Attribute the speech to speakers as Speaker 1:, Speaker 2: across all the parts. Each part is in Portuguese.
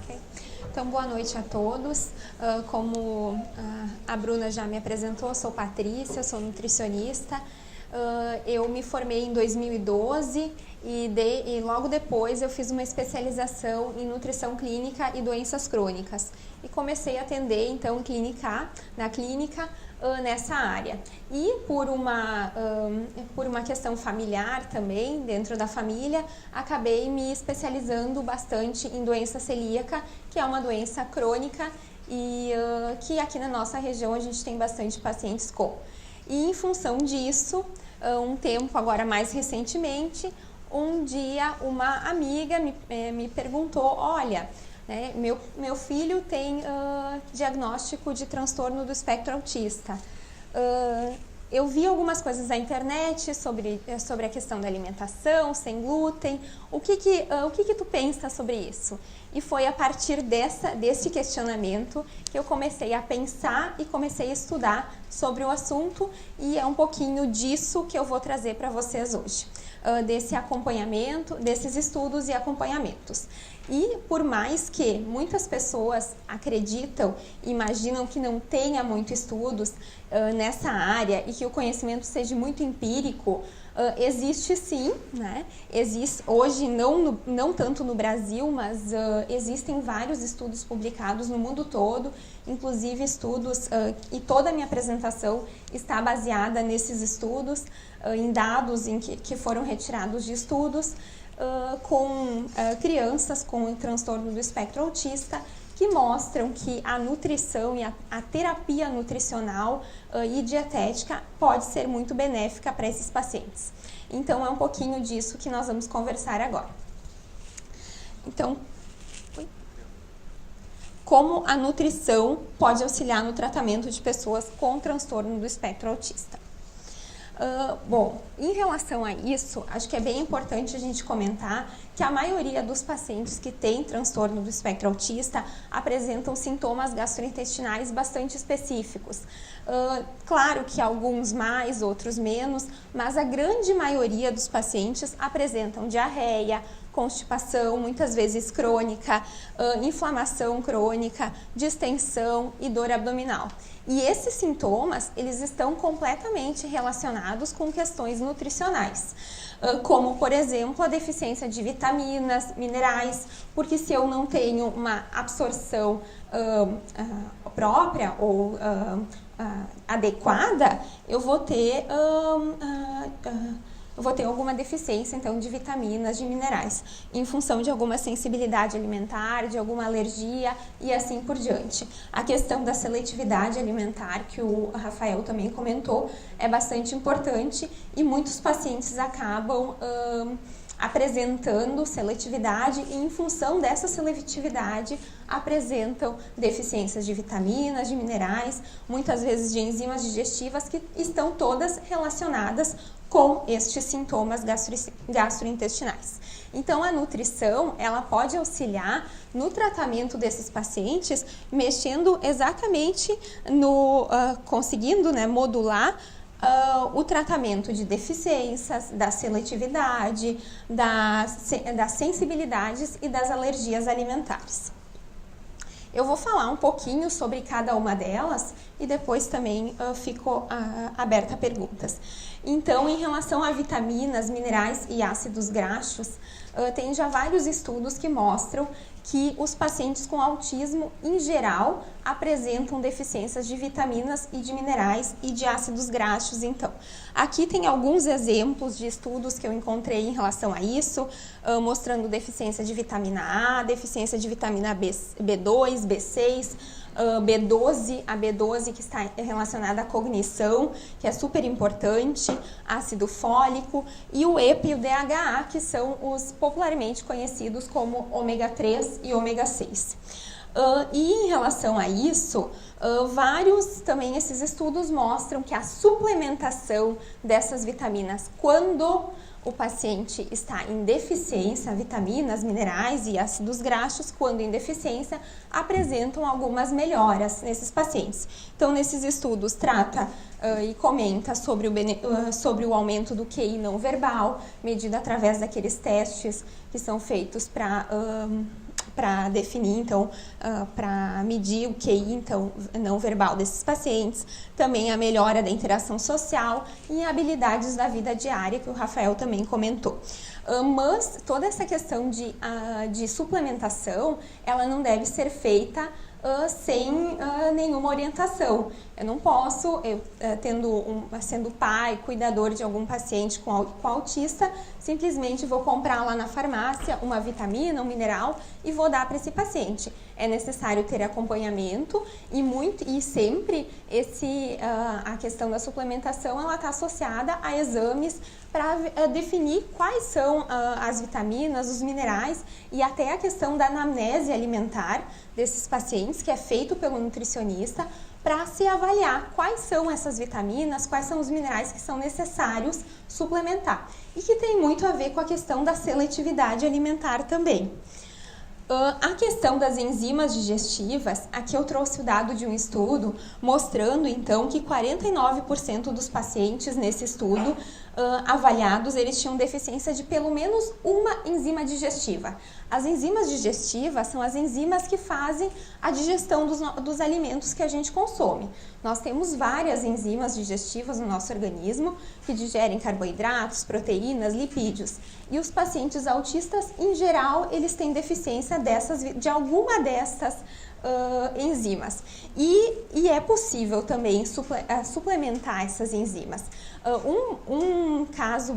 Speaker 1: Ok. Então, boa noite a todos. Como a Bruna já me apresentou, sou Patrícia, sou nutricionista. Eu me formei em 2012 e logo depois eu fiz uma especialização em nutrição clínica e doenças crônicas. E comecei a atender, então, na clínica, nessa área. E por uma questão familiar também, dentro da família, acabei me especializando bastante em doença celíaca, que é uma doença crônica e que aqui na nossa região a gente tem bastante pacientes com. E em função disso, um tempo agora mais recentemente, um dia uma amiga me perguntou, olha, né, meu filho tem diagnóstico de transtorno do espectro autista. Eu vi algumas coisas na internet sobre a questão da alimentação, sem glúten. O que tu pensa sobre isso? E foi a partir desse questionamento que eu comecei a pensar e comecei a estudar sobre o assunto, e é um pouquinho disso que eu vou trazer para vocês hoje, desse acompanhamento, desses estudos e acompanhamentos. E por mais que muitas pessoas acreditam, imaginam que não tenha muitos estudos nessa área e que o conhecimento seja muito empírico, existe sim, né? Existe, hoje não tanto no Brasil, mas existem vários estudos publicados no mundo todo, inclusive estudos, e toda a minha apresentação está baseada nesses estudos, em dados que foram retirados de estudos, com crianças com transtorno do espectro autista, que mostram que a nutrição e a terapia nutricional e dietética pode ser muito benéfica para esses pacientes. Então, é um pouquinho disso que nós vamos conversar agora. Então, como a nutrição pode auxiliar no tratamento de pessoas com transtorno do espectro autista? Bom, em relação a isso, acho que é bem importante a gente comentar que a maioria dos pacientes que têm transtorno do espectro autista apresentam sintomas gastrointestinais bastante específicos. Claro que alguns mais, outros menos, mas a grande maioria dos pacientes apresentam diarreia, constipação, muitas vezes crônica, inflamação crônica, distensão e dor abdominal. E esses sintomas, eles estão completamente relacionados com questões nutricionais, como, por exemplo, a deficiência de vitaminas, minerais, porque se eu não tenho uma absorção própria ou adequada, eu vou ter alguma deficiência, então, de vitaminas, de minerais, em função de alguma sensibilidade alimentar, de alguma alergia e assim por diante. A questão da seletividade alimentar, que o Rafael também comentou, é bastante importante e muitos pacientes acabam apresentando seletividade e, em função dessa seletividade, apresentam deficiências de vitaminas, de minerais, muitas vezes de enzimas digestivas, que estão todas relacionadas com estes sintomas gastrointestinais. Então, a nutrição, ela pode auxiliar no tratamento desses pacientes, mexendo exatamente conseguindo, né, modular o tratamento de deficiências, da seletividade, das sensibilidades e das alergias alimentares. Eu vou falar um pouquinho sobre cada uma delas e depois também fico aberta a perguntas. Então, em relação a vitaminas, minerais e ácidos graxos, tem já vários estudos que mostram que os pacientes com autismo, em geral, apresentam deficiências de vitaminas e de minerais e de ácidos graxos. Então, aqui tem alguns exemplos de estudos que eu encontrei em relação a isso, mostrando deficiência de vitamina A, deficiência de vitamina B2, B6, B12, a B12 que está relacionada à cognição, que é super importante, ácido fólico, e o EPA e o DHA, que são os popularmente conhecidos como ômega 3 e ômega 6. E em relação a isso, vários também esses estudos mostram que a suplementação dessas vitaminas, quando o paciente está em deficiência, vitaminas, minerais e ácidos graxos, quando em deficiência, apresentam algumas melhoras nesses pacientes. Então, nesses estudos, trata e comenta sobre o aumento do QI não verbal, medido através daqueles testes que são feitos para definir, então, para medir o QI, então, não verbal desses pacientes, também a melhora da interação social e habilidades da vida diária, que o Rafael também comentou. Mas toda essa questão de suplementação, ela não deve ser feita sem nenhuma orientação. Eu não posso, sendo pai, cuidador de algum paciente com autista, simplesmente vou comprar lá na farmácia uma vitamina, um mineral e vou dar para esse paciente. É necessário ter acompanhamento e sempre a questão da suplementação ela está associada a exames para definir quais são as vitaminas, os minerais e até a questão da anamnese alimentar desses pacientes, que é feito pelo nutricionista, para se avaliar quais são essas vitaminas, quais são os minerais que são necessários suplementar. E que tem muito a ver com a questão da seletividade alimentar também. A questão das enzimas digestivas, aqui eu trouxe o dado de um estudo mostrando então que 49% dos pacientes nesse estudo avaliados, eles tinham deficiência de pelo menos uma enzima digestiva. As enzimas digestivas são as enzimas que fazem a digestão dos alimentos que a gente consome. Nós temos várias enzimas digestivas no nosso organismo que digerem carboidratos, proteínas, lipídios. E os pacientes autistas, em geral, eles têm deficiência de alguma dessas enzimas. E é possível também suplementar essas enzimas. Um caso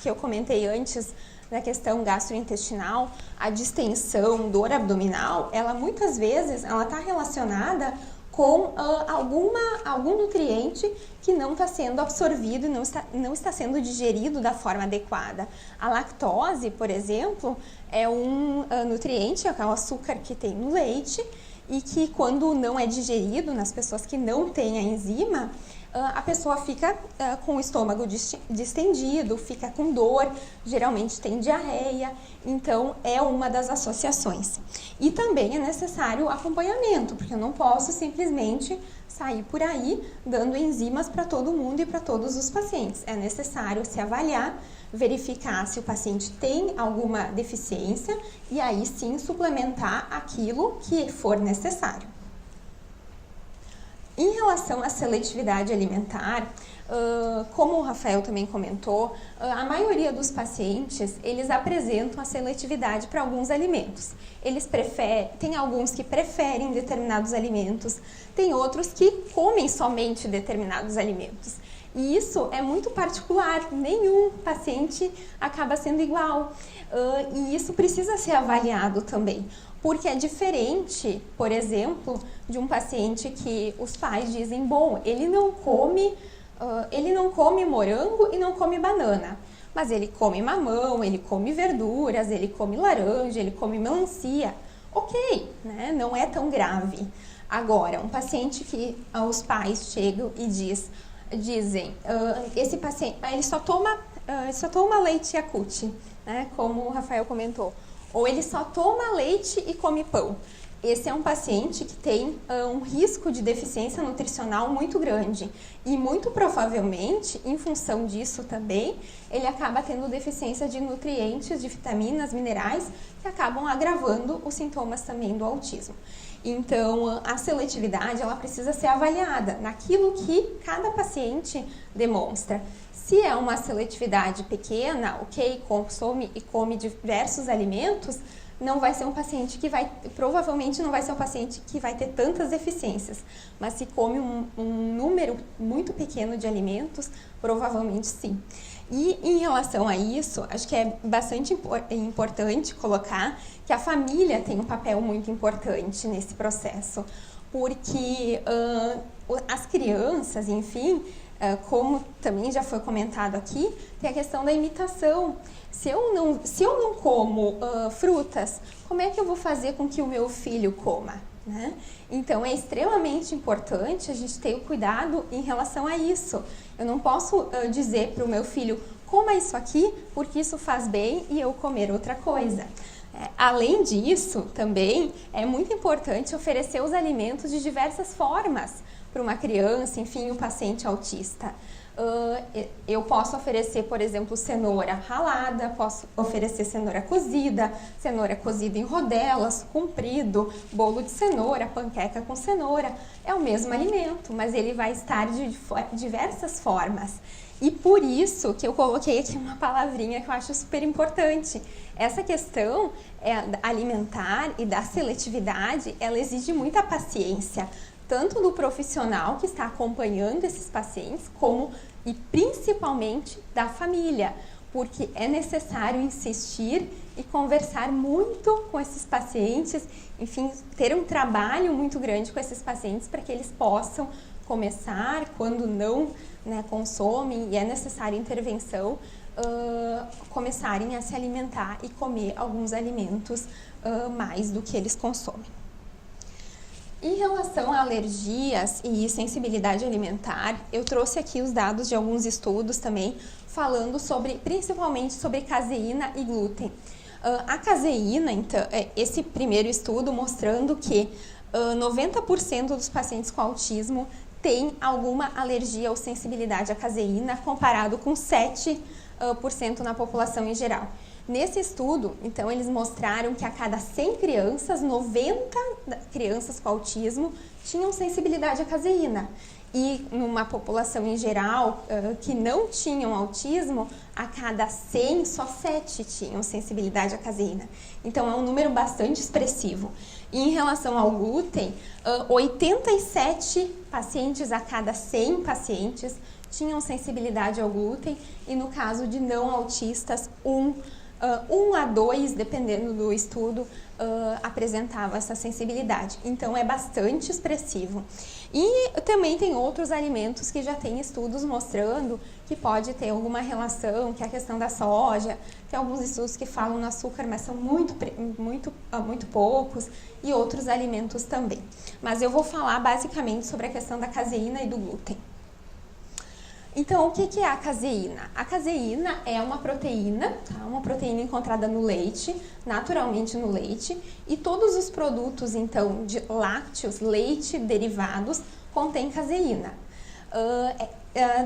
Speaker 1: que eu comentei antes, na questão gastrointestinal, a distensão, dor abdominal, ela muitas vezes está relacionada com algum nutriente que não está sendo absorvido e não está sendo digerido da forma adequada. A lactose, por exemplo, é um nutriente, é o açúcar que tem no leite e que quando não é digerido nas pessoas que não têm a enzima, a pessoa fica com o estômago distendido, fica com dor, geralmente tem diarreia, então é uma das associações. E também é necessário acompanhamento, porque eu não posso simplesmente sair por aí dando enzimas para todo mundo e para todos os pacientes. É necessário se avaliar, verificar se o paciente tem alguma deficiência e aí sim suplementar aquilo que for necessário. Em relação à seletividade alimentar, como o Rafael também comentou, a maioria dos pacientes, eles apresentam a seletividade para alguns alimentos. Tem alguns que preferem determinados alimentos, tem outros que comem somente determinados alimentos. E isso é muito particular, nenhum paciente acaba sendo igual. E isso precisa ser avaliado também. Porque é diferente, por exemplo, de um paciente que os pais dizem, bom, ele não come morango e não come banana, mas ele come mamão, ele come verduras, ele come laranja, ele come melancia. Ok, né? Não é tão grave. Agora, um paciente que os pais chegam e dizem, esse paciente, ele só toma leite Yakult, né? Como o Rafael comentou. Ou ele só toma leite e come pão. Esse é um paciente que tem um risco de deficiência nutricional muito grande. E muito provavelmente, em função disso também, ele acaba tendo deficiência de nutrientes, de vitaminas, minerais, que acabam agravando os sintomas também do autismo. Então, a seletividade ela precisa ser avaliada naquilo que cada paciente demonstra. Se é uma seletividade pequena, ok, consome e come diversos alimentos, não vai ser um paciente provavelmente não vai ser um paciente que vai ter tantas deficiências. Mas se come um número muito pequeno de alimentos, provavelmente sim. E em relação a isso, acho que é bastante importante colocar que a família tem um papel muito importante nesse processo, porque as crianças, enfim, como também já foi comentado aqui, tem a questão da imitação. Se eu não como frutas, como é que eu vou fazer com que o meu filho coma? Né? Então, é extremamente importante a gente ter o cuidado em relação a isso. Eu não posso dizer para o meu filho, coma isso aqui, porque isso faz bem e eu comer outra coisa. Além disso, também é muito importante oferecer os alimentos de diversas formas para uma criança, enfim, um paciente autista. Eu posso oferecer, por exemplo, cenoura ralada, posso oferecer cenoura cozida em rodelas, comprido, bolo de cenoura, panqueca com cenoura. É o mesmo alimento, mas ele vai estar de diversas formas. E por isso que eu coloquei aqui uma palavrinha que eu acho super importante. Essa questão alimentar e da seletividade, ela exige muita paciência, tanto do profissional que está acompanhando esses pacientes, como e principalmente da família, porque é necessário insistir e conversar muito com esses pacientes, enfim, ter um trabalho muito grande com esses pacientes para que eles possam começar, quando não consomem e é necessária intervenção, começarem a se alimentar e comer alguns alimentos mais do que eles consomem. Em relação a alergias e sensibilidade alimentar, eu trouxe aqui os dados de alguns estudos também, falando principalmente sobre caseína e glúten. A caseína, então, esse primeiro estudo mostrando que 90% dos pacientes com autismo têm alguma alergia ou sensibilidade à caseína, comparado com 7% na população em geral. Nesse estudo, então, eles mostraram que a cada 100 crianças, 90 crianças com autismo tinham sensibilidade à caseína. E numa população em geral que não tinham autismo, a cada 100, só 7 tinham sensibilidade à caseína. Então, é um número bastante expressivo. E em relação ao glúten, 87 pacientes a cada 100 pacientes tinham sensibilidade ao glúten. E no caso de não autistas, 1 a 2, dependendo do estudo, apresentava essa sensibilidade. Então, é bastante expressivo. E também tem outros alimentos que já tem estudos mostrando que pode ter alguma relação, que é a questão da soja. Tem alguns estudos que falam no açúcar, mas são muito poucos, e outros alimentos também. Mas eu vou falar basicamente sobre a questão da caseína e do glúten. Então, o que é a caseína? A caseína é uma proteína, uma proteína encontrada no leite, naturalmente no leite, e todos os produtos, então, de lácteos, leite, derivados, contêm caseína.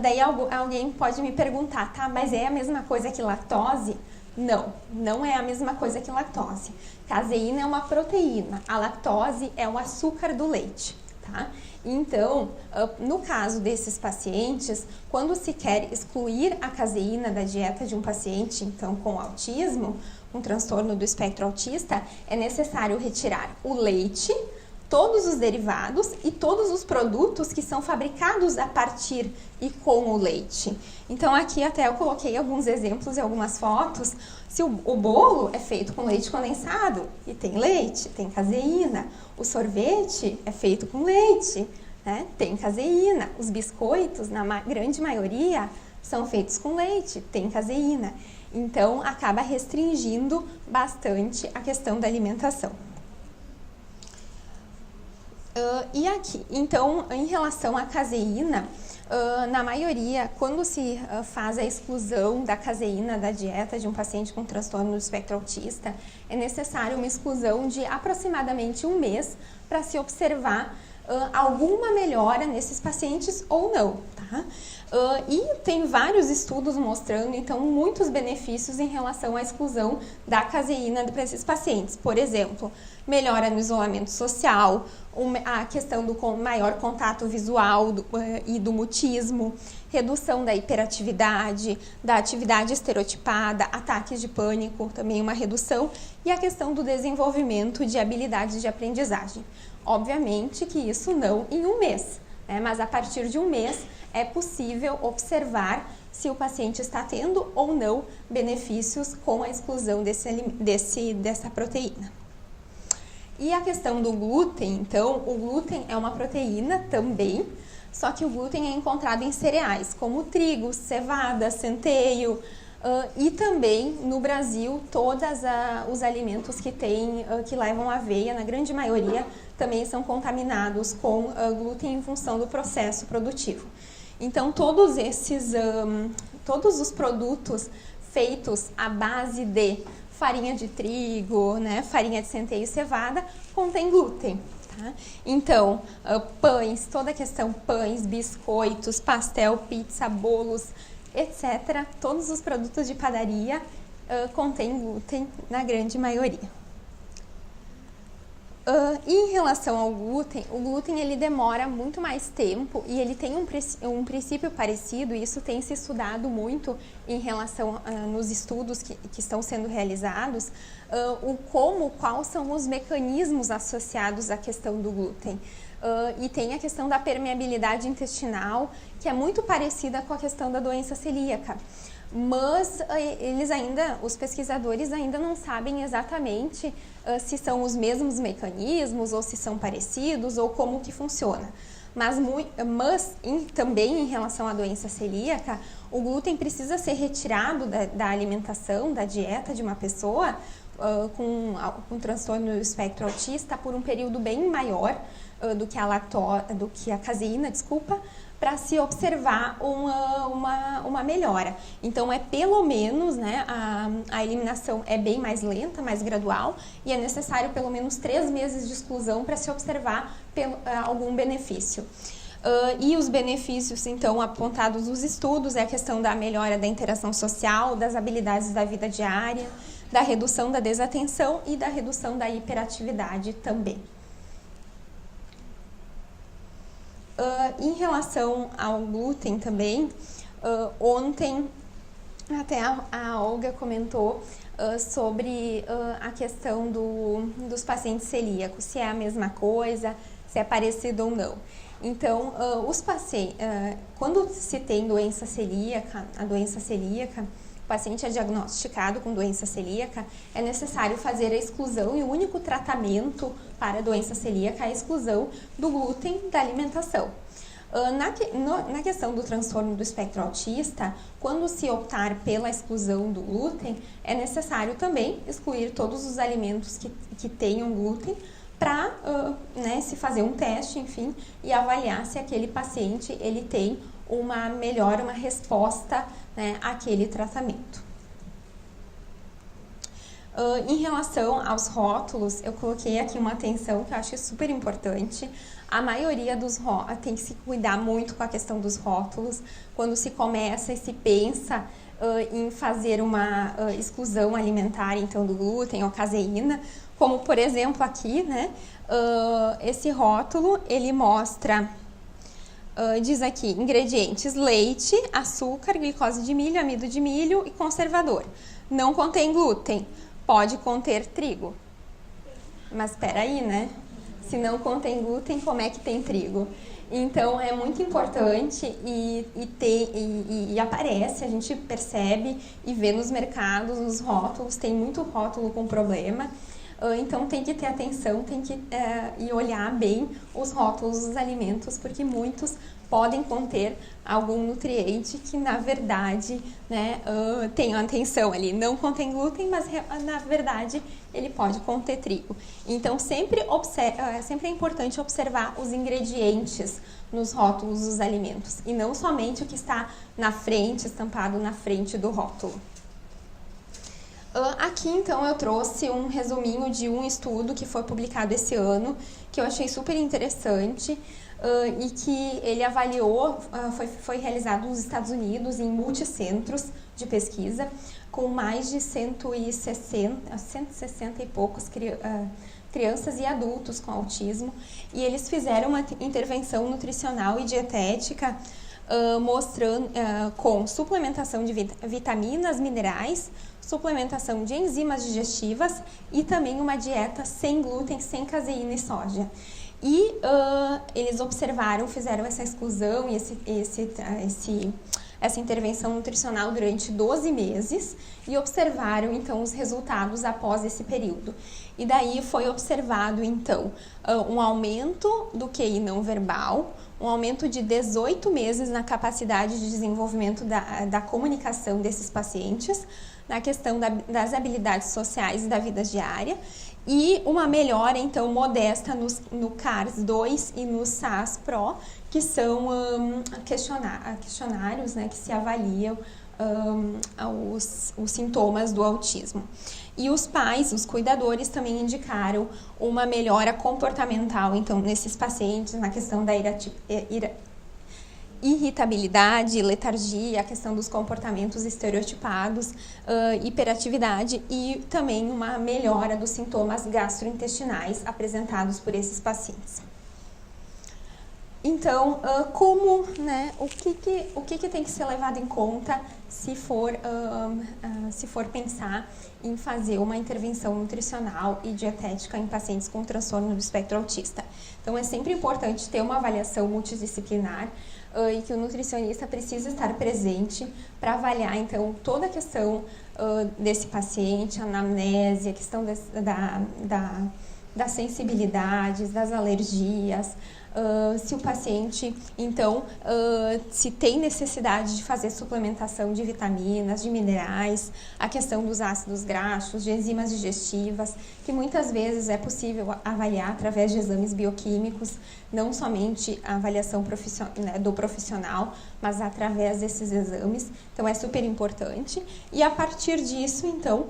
Speaker 1: Daí alguém pode me perguntar, tá, mas é a mesma coisa que lactose? Não, não é a mesma coisa que lactose. Caseína é uma proteína, a lactose é o açúcar do leite, tá? Então, no caso desses pacientes, quando se quer excluir a caseína da dieta de um paciente, então, com autismo, um transtorno do espectro autista, é necessário retirar o leite, todos os derivados e todos os produtos que são fabricados a partir e com o leite. Então, aqui até eu coloquei alguns exemplos e algumas fotos. Se o bolo é feito com leite condensado e tem leite, tem caseína. O sorvete é feito com leite, né? Tem caseína. Os biscoitos, na grande maioria, são feitos com leite, tem caseína. Então, acaba restringindo bastante a questão da alimentação. E aqui, então, em relação à caseína, na maioria, quando se faz a exclusão da caseína da dieta de um paciente com transtorno do espectro autista, é necessário uma exclusão de aproximadamente 1 mês para se observar alguma melhora nesses pacientes ou não, tá? E tem vários estudos mostrando, então, muitos benefícios em relação à exclusão da caseína para esses pacientes. Por exemplo, melhora no isolamento social, a questão do maior contato visual e do mutismo, redução da hiperatividade, da atividade estereotipada, ataques de pânico, também uma redução, e a questão do desenvolvimento de habilidades de aprendizagem. Obviamente que isso não em 1 mês, né? Mas a partir de 1 mês é possível observar se o paciente está tendo ou não benefícios com a exclusão dessa proteína. E a questão do glúten, então, o glúten é uma proteína também, só que o glúten é encontrado em cereais, como trigo, cevada, centeio, e também no Brasil todos os alimentos que levam aveia, na grande maioria, também são contaminados com glúten em função do processo produtivo. Então, todos os produtos feitos à base de farinha de trigo, né, farinha de centeio e cevada, contém glúten. Tá? Então, pães, toda a questão pães, biscoitos, pastel, pizza, bolos, etc. Todos os produtos de padaria contêm glúten na grande maioria. Em relação ao glúten, o glúten ele demora muito mais tempo e ele tem um princípio parecido, e isso tem se estudado muito em relação nos estudos que estão sendo realizados, quais são os mecanismos associados à questão do glúten. E tem a questão da permeabilidade intestinal, que é muito parecida com a questão da doença celíaca. Mas os pesquisadores ainda não sabem exatamente se são os mesmos mecanismos ou se são parecidos ou como que funciona. Mas também em relação à doença celíaca, o glúten precisa ser retirado da alimentação, da dieta de uma pessoa com transtorno do espectro autista por um período bem maior do que a caseína, para se observar uma melhora. Então, pelo menos, né, a eliminação é bem mais lenta, mais gradual, e é necessário pelo menos 3 meses de exclusão para se observar algum benefício. E os benefícios, então, apontados nos estudos é a questão da melhora da interação social, das habilidades da vida diária, da redução da desatenção e da redução da hiperatividade também. Em relação ao glúten também, ontem até a Olga comentou sobre a questão dos pacientes celíacos, se é a mesma coisa, se é parecido ou não. Então, os pacientes, quando se tem doença celíaca, o paciente é diagnosticado com doença celíaca, é necessário fazer a exclusão, e o único tratamento para a doença celíaca é a exclusão do glúten da alimentação. Na questão do transtorno do espectro autista, quando se optar pela exclusão do glúten, é necessário também excluir todos os alimentos que tenham glúten para se fazer um teste, enfim, e avaliar se aquele paciente ele tem uma resposta, né, àquele tratamento. Em relação aos rótulos, eu coloquei aqui uma atenção que eu acho super importante. A maioria dos rótulos tem que se cuidar muito com a questão dos rótulos. Quando se começa e se pensa em fazer uma exclusão alimentar, então, do glúten ou caseína, como, por exemplo, aqui, né, esse rótulo, ele mostra, diz aqui, ingredientes: leite, açúcar, glicose de milho, amido de milho e conservador. Não contém glúten. Pode conter trigo. Mas espera aí, né? Se não contém glúten, como é que tem trigo? Então, é muito importante e aparece, a gente percebe e vê nos mercados, nos rótulos, tem muito rótulo com problema. Então, tem que ter atenção, tem que e olhar bem os rótulos dos alimentos, porque muitos podem conter algum nutriente que, na verdade, né, tem atenção ali, não contém glúten, mas, na verdade, ele pode conter trigo. Então, sempre é importante observar os ingredientes nos rótulos dos alimentos, e não somente o que está na frente, estampado na frente do rótulo. Aqui, então, eu trouxe um resuminho de um estudo que foi publicado esse ano, que eu achei super interessante, e que ele avaliou, foi realizado nos Estados Unidos em multicentros de pesquisa, com mais de 160 e poucos crianças e adultos com autismo, e eles fizeram uma intervenção nutricional e dietética mostrando com suplementação de vitaminas, minerais, suplementação de enzimas digestivas e também uma dieta sem glúten, sem caseína e soja. E eles fizeram essa exclusão e essa intervenção nutricional durante 12 meses e observaram, então, os resultados após esse período. E daí foi observado, então, um aumento do QI não verbal, um aumento de 18 meses na capacidade de desenvolvimento da comunicação desses pacientes, na questão das habilidades sociais e da vida diária, e uma melhora, então, modesta no CARS-2 e no SAS-PRO, que são questionários, né, que se avaliam os sintomas do autismo. E os pais, os cuidadores, também indicaram uma melhora comportamental, então, nesses pacientes, na questão da irritabilidade, letargia, a questão dos comportamentos estereotipados, hiperatividade e também uma melhora dos sintomas gastrointestinais apresentados por esses pacientes. Então, como, né, o que tem que ser levado em conta se for pensar em fazer uma intervenção nutricional e dietética em pacientes com transtorno do espectro autista? Então, é sempre importante ter uma avaliação multidisciplinar e que o nutricionista precisa estar presente para avaliar, então, toda a questão desse paciente, a anamnese, a questão das sensibilidades, das alergias, se o paciente, então, se tem necessidade de fazer suplementação de vitaminas, de minerais, a questão dos ácidos graxos, de enzimas digestivas, que muitas vezes é possível avaliar através de exames bioquímicos, não somente a avaliação do profissional, mas através desses exames. Então, é super importante. E a partir disso, então,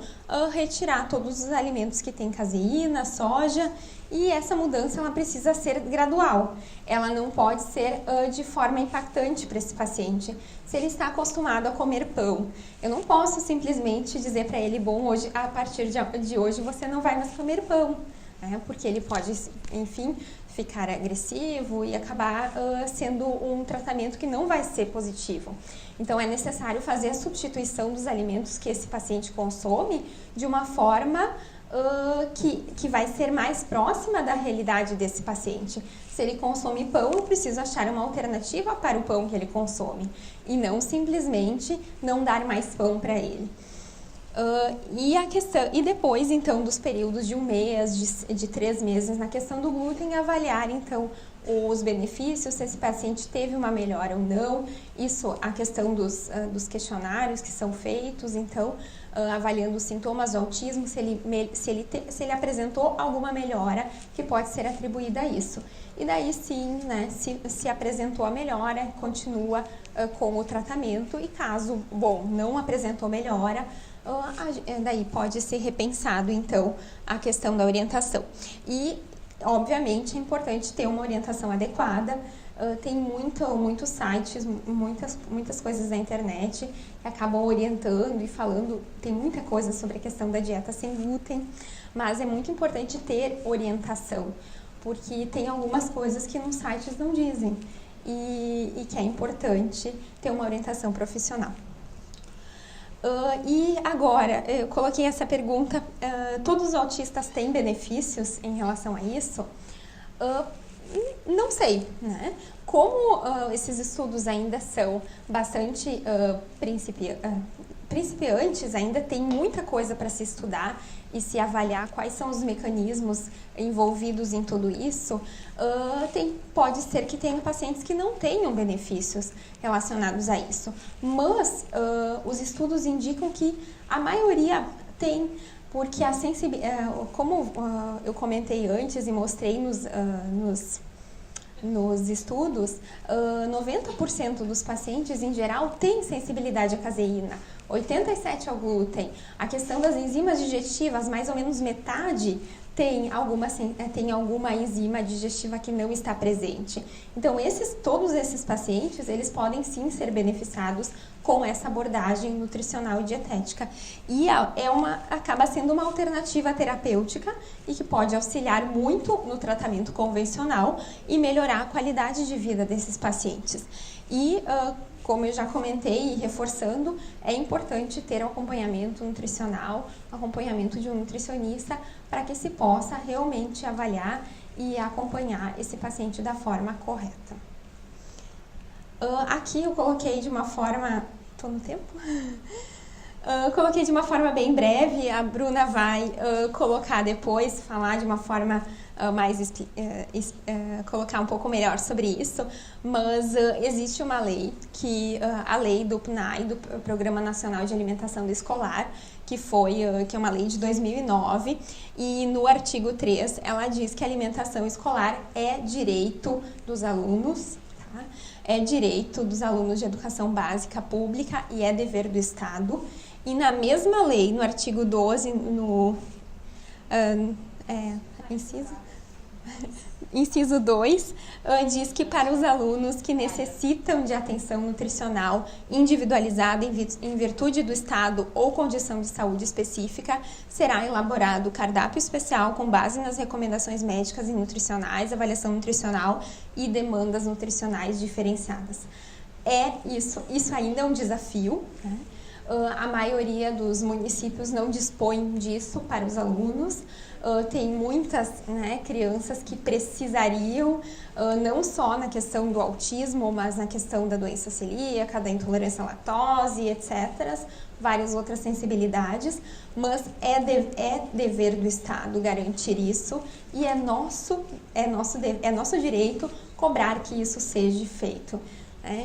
Speaker 1: retirar todos os alimentos que têm caseína, soja. E essa mudança ela precisa ser gradual, ela não pode ser de forma impactante para esse paciente. Se ele está acostumado a comer pão, eu não posso simplesmente dizer para ele, bom, hoje, a partir de hoje você não vai mais comer pão, né? Porque ele pode, enfim, ficar agressivo e acabar sendo um tratamento que não vai ser positivo. Então, é necessário fazer a substituição dos alimentos que esse paciente consome de uma forma que vai ser mais próxima da realidade desse paciente. Se ele consome pão, eu preciso achar uma alternativa para o pão que ele consome e não simplesmente não dar mais pão para ele. E depois, então, dos períodos de 1 mês, de 3 meses na questão do glúten, avaliar, então, os benefícios, se esse paciente teve uma melhora ou não, isso, a questão dos questionários que são feitos, então, avaliando os sintomas do autismo, se ele apresentou alguma melhora que pode ser atribuída a isso. E daí sim, né, se apresentou a melhora, continua com o tratamento e caso, bom, não apresentou melhora, daí pode ser repensado, então, a questão da orientação. E, obviamente, é importante ter uma orientação adequada. Tem muitos sites, muitas coisas na internet que acabam orientando e falando, tem muita coisa sobre a questão da dieta sem glúten, mas é muito importante ter orientação, porque tem algumas coisas que nos sites não dizem e que é importante ter uma orientação profissional. E agora, eu coloquei essa pergunta, todos os autistas têm benefícios em relação a isso? Não sei, né? Como esses estudos ainda são bastante principiantes, ainda tem muita coisa para se estudar e se avaliar quais são os mecanismos envolvidos em tudo isso, pode ser que tenha pacientes que não tenham benefícios relacionados a isso, mas os estudos indicam que a maioria tem, porque a sensibilidade, como eu comentei antes e mostrei nos estudos, 90% dos pacientes em geral têm sensibilidade à caseína, 87% ao glúten. A questão das enzimas digestivas, mais ou menos metade tem alguma enzima digestiva que não está presente. Então, todos esses pacientes, eles podem sim ser beneficiados com essa abordagem nutricional e dietética. E acaba sendo uma alternativa terapêutica e que pode auxiliar muito no tratamento convencional e melhorar a qualidade de vida desses pacientes. E, como eu já comentei e reforçando, é importante ter o acompanhamento nutricional, acompanhamento de um nutricionista, para que se possa realmente avaliar e acompanhar esse paciente da forma correta. Aqui eu coloquei de uma forma... Estou no tempo? Coloquei de uma forma bem breve, a Bruna vai colocar depois, falar de uma forma colocar um pouco melhor sobre isso, mas existe uma lei, a lei do PNAE, do Programa Nacional de Alimentação Escolar, que é uma lei de 2009, e no artigo 3 ela diz que a alimentação escolar é direito dos alunos, tá? É direito dos alunos de educação básica pública e é dever do Estado. E na mesma lei, no artigo 12, no inciso 2, diz que para os alunos que necessitam de atenção nutricional individualizada em virtude do estado ou condição de saúde específica, será elaborado cardápio especial com base nas recomendações médicas e nutricionais, avaliação nutricional e demandas nutricionais diferenciadas. Isso ainda é um desafio, né? A maioria dos municípios não dispõe disso para os alunos. Tem muitas, né, crianças que precisariam, não só na questão do autismo, mas na questão da doença celíaca, da intolerância à lactose, etc., várias outras sensibilidades, mas é dever do Estado garantir isso e é nosso direito cobrar que isso seja feito.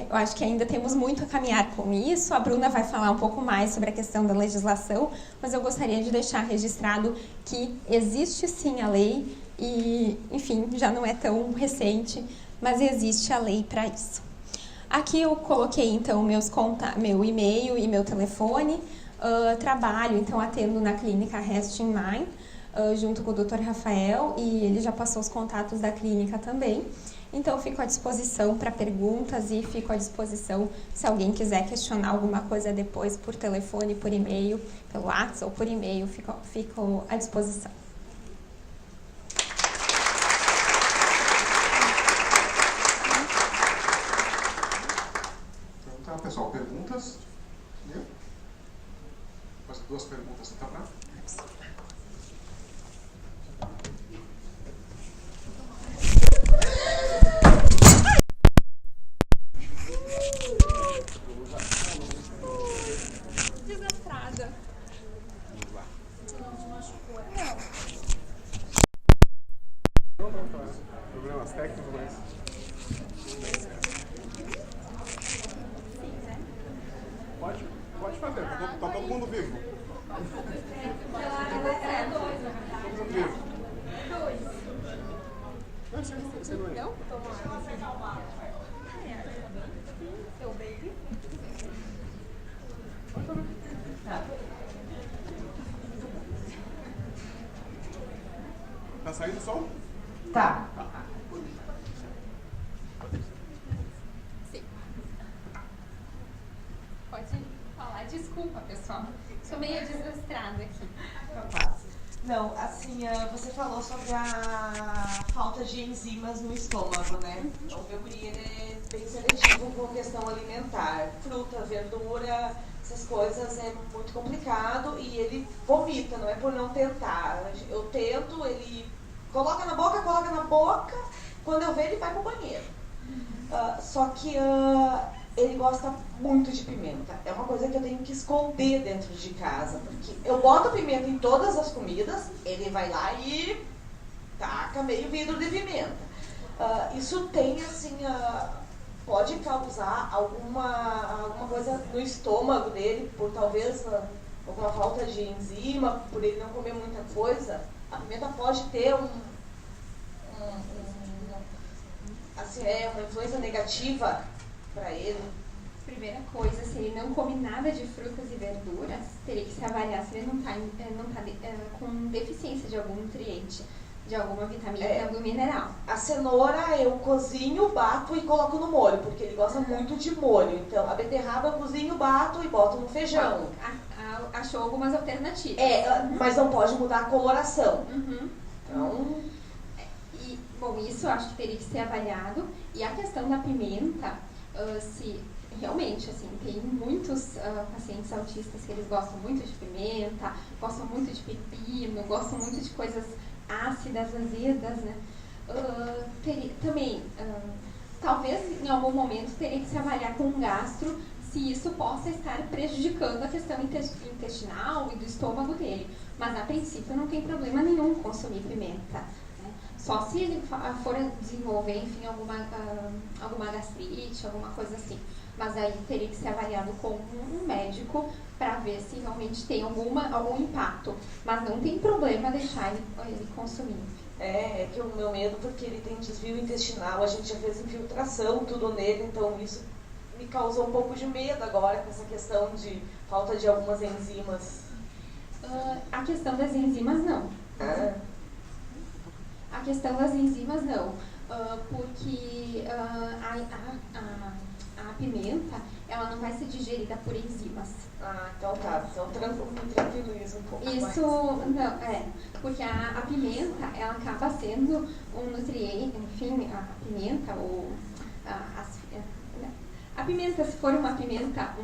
Speaker 1: Eu acho que ainda temos muito a caminhar com isso. A Bruna vai falar um pouco mais sobre a questão da legislação, mas eu gostaria de deixar registrado que existe sim a lei e, enfim, já não é tão recente, mas existe a lei para isso. Aqui eu coloquei, então, meu e-mail e meu telefone. Trabalho, então, atendo na clínica Rest in Mind, junto com o Dr. Rafael, e ele já passou os contatos da clínica também. Então, fico à disposição para perguntas e fico à disposição se alguém quiser questionar alguma coisa depois por telefone, por e-mail, pelo WhatsApp ou por e-mail, fico à disposição.
Speaker 2: Então tá, pessoal, perguntas? Mais 2 perguntas, tá pra?
Speaker 1: Desastrada.
Speaker 2: Não, tá. Problemas técnicos, mas... Pode fazer, tá todo mundo vivo. Todo mundo vivo. Você não é? Não? Tá saindo o som?
Speaker 3: Tá.
Speaker 1: Sim. Pode falar. Desculpa, pessoal. Sou meio desastrada aqui.
Speaker 3: Não, assim, você falou sobre a falta de enzimas no estômago, né? O meu guri, ele é bem seletivo com questão alimentar. Fruta, verdura, essas coisas é muito complicado e ele vomita, não é por não tentar. Eu tento, ele coloca na boca, quando eu ver ele vai pro banheiro. Só que ele gosta muito de pimenta. É uma coisa que eu tenho que esconder dentro de casa, porque eu boto pimenta em todas as comidas, ele vai lá e taca meio vidro de pimenta. Isso tem, assim, pode causar alguma coisa no estômago dele, por talvez alguma falta de enzima, por ele não comer muita coisa. A pimenta pode ter uma influência negativa para ele.
Speaker 1: Primeira coisa, se ele não come nada de frutas e verduras, teria que se avaliar se ele não está com deficiência de algum nutriente, de alguma vitamina, de algum mineral.
Speaker 3: A cenoura eu cozinho, bato e coloco no molho, porque ele gosta muito de molho. Então, a beterraba eu cozinho, bato e boto no feijão.
Speaker 1: Achou algumas alternativas.
Speaker 3: Mas não pode mudar a coloração.
Speaker 1: Uhum.
Speaker 3: Então...
Speaker 1: Bom, isso eu acho que teria que ser avaliado. E a questão da pimenta, se realmente, assim, tem muitos pacientes autistas que eles gostam muito de pimenta, gostam muito de pepino, gostam muito de coisas ácidas, azedas, né? Talvez em algum momento teria que se avaliar com um gastro se isso possa estar prejudicando a questão intestinal e do estômago dele. Mas a princípio não tem problema nenhum consumir pimenta. Só se ele for desenvolver, enfim, alguma gastrite, alguma coisa assim. Mas aí teria que ser avaliado com um médico para ver se realmente tem algum impacto. Mas não tem problema deixar ele consumir.
Speaker 3: É que o meu medo, porque ele tem desvio intestinal, a gente já fez infiltração, tudo nele, então isso me causou um pouco de medo agora com essa questão de falta de algumas enzimas.
Speaker 4: A questão das enzimas, não. A questão das enzimas, não. Porque a pimenta, ela não vai ser digerida por enzimas.
Speaker 3: Então tá. Então me tranquiliza um pouco mais.
Speaker 4: Isso, não, porque a pimenta, ela acaba sendo um nutriente, enfim, a pimenta ou a pimenta, se for uma pimenta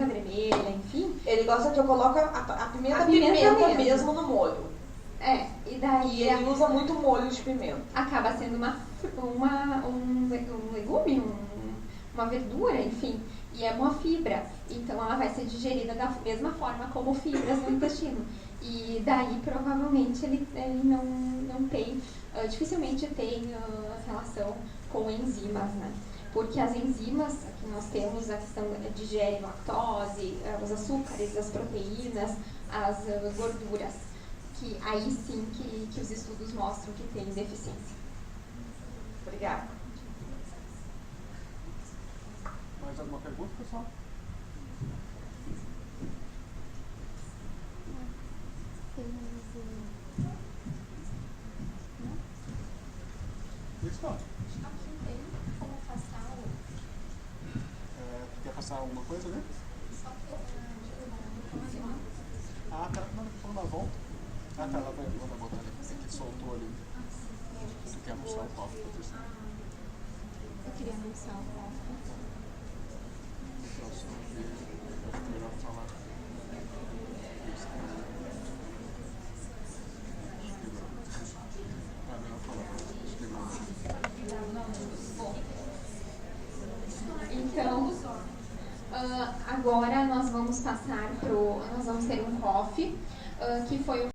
Speaker 4: vermelha, enfim...
Speaker 3: Ele gosta que eu coloque a pimenta mesmo no molho.
Speaker 4: E daí...
Speaker 3: E ele usa muito molho de pimenta.
Speaker 4: Acaba sendo um legume, uma verdura, enfim, e é uma fibra. Então ela vai ser digerida da mesma forma como fibras no intestino. E daí provavelmente ele não tem, dificilmente tem relação com enzimas, né? Porque as enzimas, que nós temos a questão digere lactose, os açúcares, as proteínas, as gorduras, que aí sim que os estudos mostram que tem deficiência.
Speaker 3: Obrigada.
Speaker 2: Mais alguma pergunta, pessoal? Isso não. Tu quer passar alguma coisa, né? Tá. Não, vamos na volta. Tá, ela vai botar ali. Você que soltou ali. Você quer anunciar o copo, Patrícia?
Speaker 1: Eu queria anunciar o copo.
Speaker 2: Acho melhor falar.
Speaker 4: Então, agora nós vamos passar nós vamos ter um coffee, que foi o